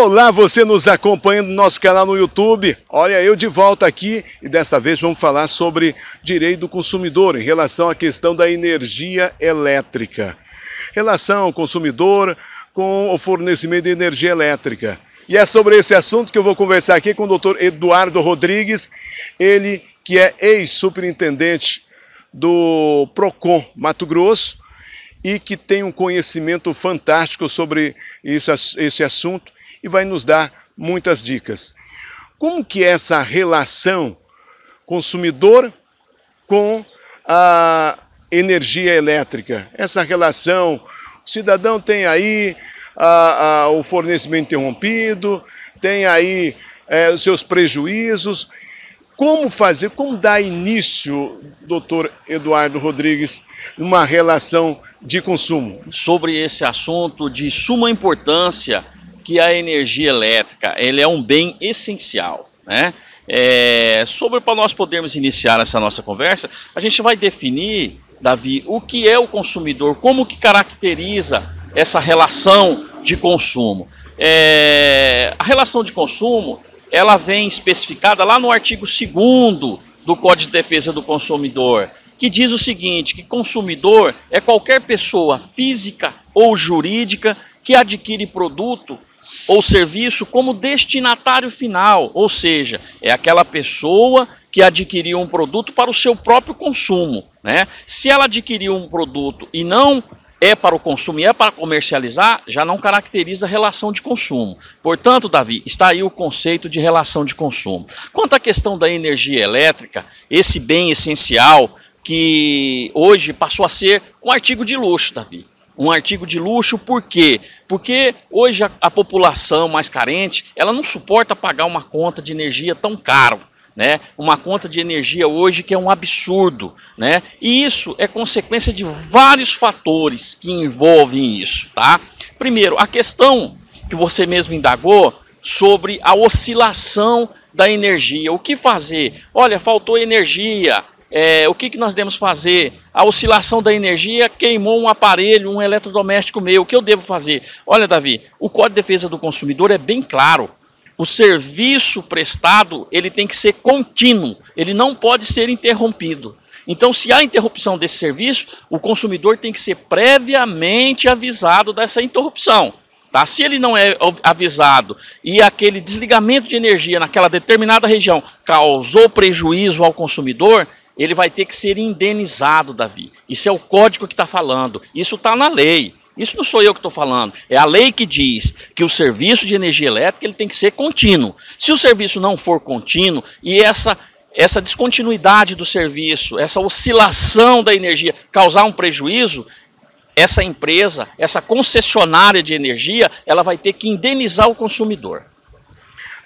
Olá, você nos acompanhando no nosso canal no YouTube. Olha, eu de volta aqui e desta vez vamos falar sobre direito do consumidor em relação à questão da energia elétrica. Relação ao consumidor com o fornecimento de energia elétrica. E é sobre esse assunto que eu vou conversar aqui com o Dr. Eduardo Rodrigues, ele que é ex-superintendente do Procon Mato Grosso e que tem um conhecimento fantástico sobre esse assunto e vai nos dar muitas dicas. Como que é essa relação consumidor com a energia elétrica? Essa relação, o cidadão tem aí o fornecimento interrompido, tem aí os seus prejuízos. Como fazer, como dar início, doutor Eduardo Rodrigues, numa relação de consumo? Sobre esse assunto de suma importância, que a energia elétrica, ele é um bem essencial, né? Para nós podermos iniciar essa nossa conversa, a gente vai definir, Davi, o que é o consumidor, como que caracteriza essa relação de consumo. A relação de consumo, ela vem especificada lá no artigo 2º do Código de Defesa do Consumidor, que diz o seguinte, que consumidor é qualquer pessoa física ou jurídica que adquire produto ou serviço como destinatário final, ou seja, é aquela pessoa que adquiriu um produto para o seu próprio consumo, né? Se ela adquiriu um produto e não é para o consumo e é para comercializar, já não caracteriza relação de consumo. Portanto, Davi, está aí o conceito de relação de consumo. Quanto à questão da energia elétrica, esse bem essencial que hoje passou a ser um artigo de luxo, Davi. Um artigo de luxo, por quê? Porque hoje a população mais carente, ela não suporta pagar uma conta de energia tão caro, né? Uma conta de energia hoje que é um absurdo, né? E isso é consequência de vários fatores que envolvem isso, tá? Primeiro, a questão que você mesmo indagou sobre a oscilação da energia. O que fazer? Olha, faltou energia. O que nós devemos fazer? A oscilação da energia queimou um aparelho, um eletrodoméstico meu. O que eu devo fazer? Olha, Davi, o Código de Defesa do Consumidor é bem claro. O serviço prestado, ele tem que ser contínuo, ele não pode ser interrompido. Então, se há interrupção desse serviço, o consumidor tem que ser previamente avisado dessa interrupção. Tá? Se ele não é avisado e aquele desligamento de energia naquela determinada região causou prejuízo ao consumidor, ele vai ter que ser indenizado, Davi. Isso é o código que está falando, isso está na lei. Isso não sou eu que estou falando, é a lei que diz que o serviço de energia elétrica ele tem que ser contínuo. Se o serviço não for contínuo e essa descontinuidade do serviço, essa oscilação da energia causar um prejuízo, essa empresa, essa concessionária de energia, ela vai ter que indenizar o consumidor.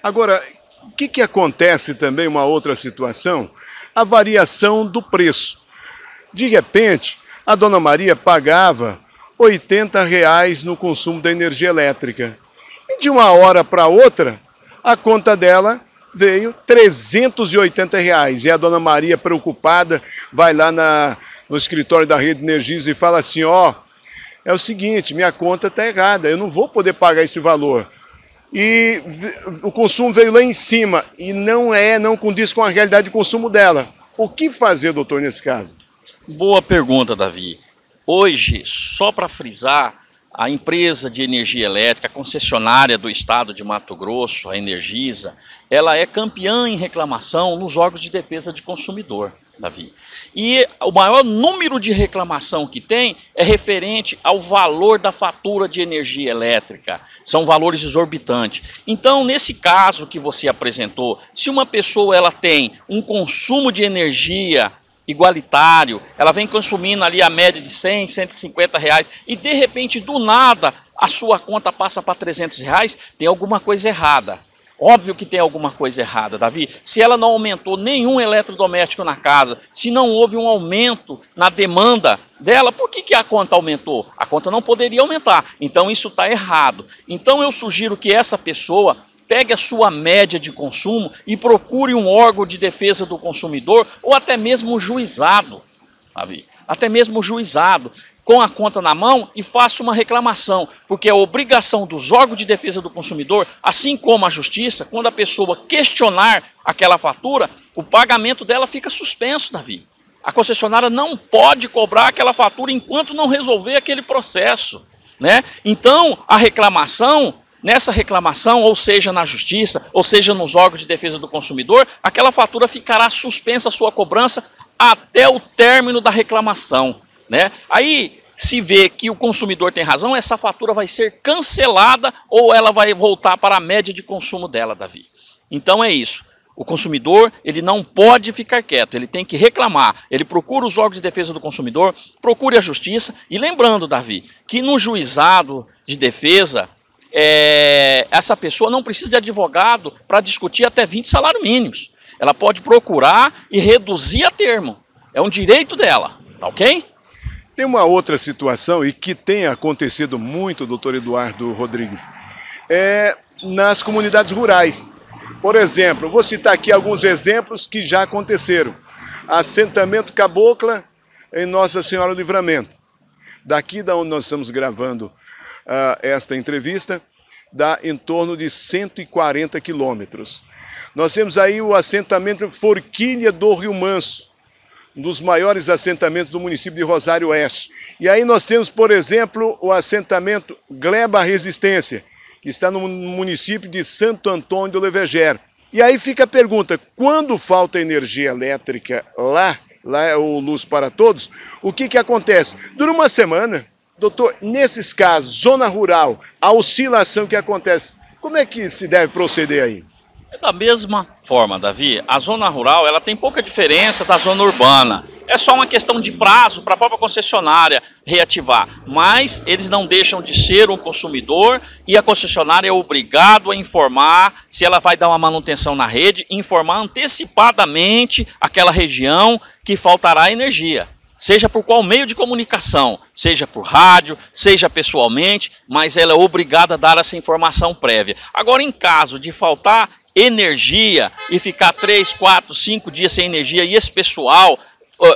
Agora, o que acontece também, uma outra situação, a variação do preço. De repente, a dona Maria pagava R$80 no consumo da energia elétrica. E de uma hora para outra, a conta dela veio R$380. E a dona Maria, preocupada, vai lá no escritório da Rede Energisa e fala assim, é o seguinte, minha conta está errada, eu não vou poder pagar esse valor. E o consumo veio lá em cima e não condiz com a realidade de consumo dela. O que fazer, doutor, nesse caso? Boa pergunta, Davi. Hoje, só para frisar, a empresa de energia elétrica, a concessionária do estado de Mato Grosso, a Energisa, ela é campeã em reclamação nos órgãos de defesa de consumidor, Davi. E o maior número de reclamação que tem é referente ao valor da fatura de energia elétrica. São valores exorbitantes. Então, nesse caso que você apresentou, se uma pessoa ela tem um consumo de energia igualitário, ela vem consumindo ali a média de R$100, R$150 e de repente do nada a sua conta passa para R$300, tem alguma coisa errada. Óbvio que tem alguma coisa errada, Davi. Se ela não aumentou nenhum eletrodoméstico na casa, se não houve um aumento na demanda dela, por que a conta aumentou? A conta não poderia aumentar, então isso está errado. Então eu sugiro que essa pessoa pegue a sua média de consumo e procure um órgão de defesa do consumidor ou até mesmo um juizado, sabe? até mesmo o juizado, com a conta na mão e faça uma reclamação, porque é obrigação dos órgãos de defesa do consumidor, assim como a justiça, quando a pessoa questionar aquela fatura, o pagamento dela fica suspenso, Davi. A concessionária não pode cobrar aquela fatura enquanto não resolver aquele processo, né? Então, a reclamação, nessa reclamação, ou seja na justiça, ou seja nos órgãos de defesa do consumidor, aquela fatura ficará suspensa a sua cobrança até o término da reclamação, né? Aí, se vê que o consumidor tem razão, essa fatura vai ser cancelada ou ela vai voltar para a média de consumo dela, Davi. Então é isso. O consumidor, ele não pode ficar quieto, ele tem que reclamar, ele procura os órgãos de defesa do consumidor, procure a justiça, e lembrando, Davi, que no juizado de defesa, essa pessoa não precisa de advogado para discutir até 20 salários mínimos. Ela pode procurar e reduzir a termo, é um direito dela, tá ok? Tem uma outra situação, e que tem acontecido muito, doutor Eduardo Rodrigues, nas comunidades rurais. Por exemplo, vou citar aqui alguns exemplos que já aconteceram. Assentamento Cabocla em Nossa Senhora do Livramento. Daqui da onde nós estamos gravando esta entrevista, dá em torno de 140 quilômetros. Nós temos aí o assentamento Forquilha do Rio Manso, um dos maiores assentamentos do município de Rosário Oeste. E aí nós temos, por exemplo, o assentamento Gleba Resistência, que está no município de Santo Antônio do Leveger. E aí fica a pergunta, quando falta energia elétrica lá é o Luz para Todos, o que acontece? Dura uma semana, doutor, nesses casos, zona rural, a oscilação que acontece, como é que se deve proceder aí? É da mesma forma, Davi, a zona rural ela tem pouca diferença da zona urbana. É só uma questão de prazo para a própria concessionária reativar. Mas eles não deixam de ser um consumidor e a concessionária é obrigada a informar se ela vai dar uma manutenção na rede, informar antecipadamente aquela região que faltará energia. Seja por qual meio de comunicação, seja por rádio, seja pessoalmente, mas ela é obrigada a dar essa informação prévia. Agora, em caso de faltar energia e ficar 3, 4, 5 dias sem energia e esse pessoal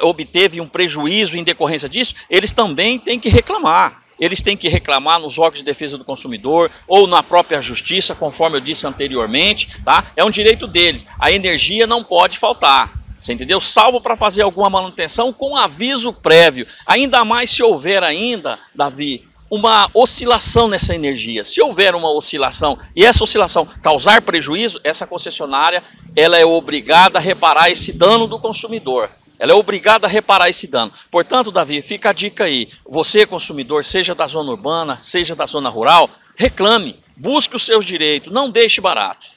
obteve um prejuízo em decorrência disso, eles também têm que reclamar. Eles têm que reclamar nos órgãos de defesa do consumidor ou na própria justiça, conforme eu disse anteriormente, tá? É um direito deles. A energia não pode faltar, você entendeu? Salvo para fazer alguma manutenção com aviso prévio. Ainda mais se houver ainda, Davi, uma oscilação nessa energia. Se houver uma oscilação e essa oscilação causar prejuízo, essa concessionária ela é obrigada a reparar esse dano do consumidor. Ela é obrigada a reparar esse dano. Portanto, Davi, fica a dica aí. Você, consumidor, seja da zona urbana, seja da zona rural, reclame, busque os seus direitos, não deixe barato.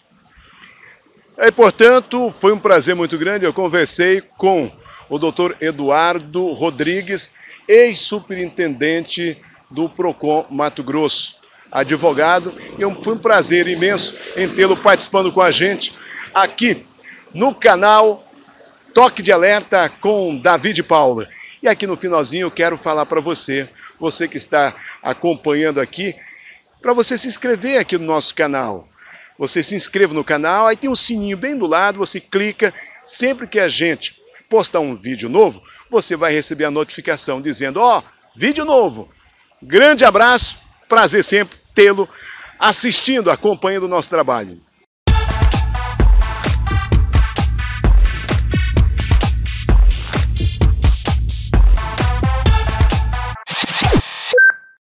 Portanto, foi um prazer muito grande. Eu conversei com o doutor Eduardo Rodrigues, ex-superintendente do Procon Mato Grosso, advogado. E foi um prazer imenso em tê-lo participando com a gente aqui no canal Toque de Alerta com Davi de Paula. E aqui no finalzinho eu quero falar para você que está acompanhando aqui, para você se inscrever aqui no nosso canal. Você se inscreva no canal, aí tem um sininho bem do lado, você clica, sempre que a gente postar um vídeo novo, você vai receber a notificação dizendo, ó, vídeo novo. Grande abraço, prazer sempre tê-lo assistindo, acompanhando o nosso trabalho.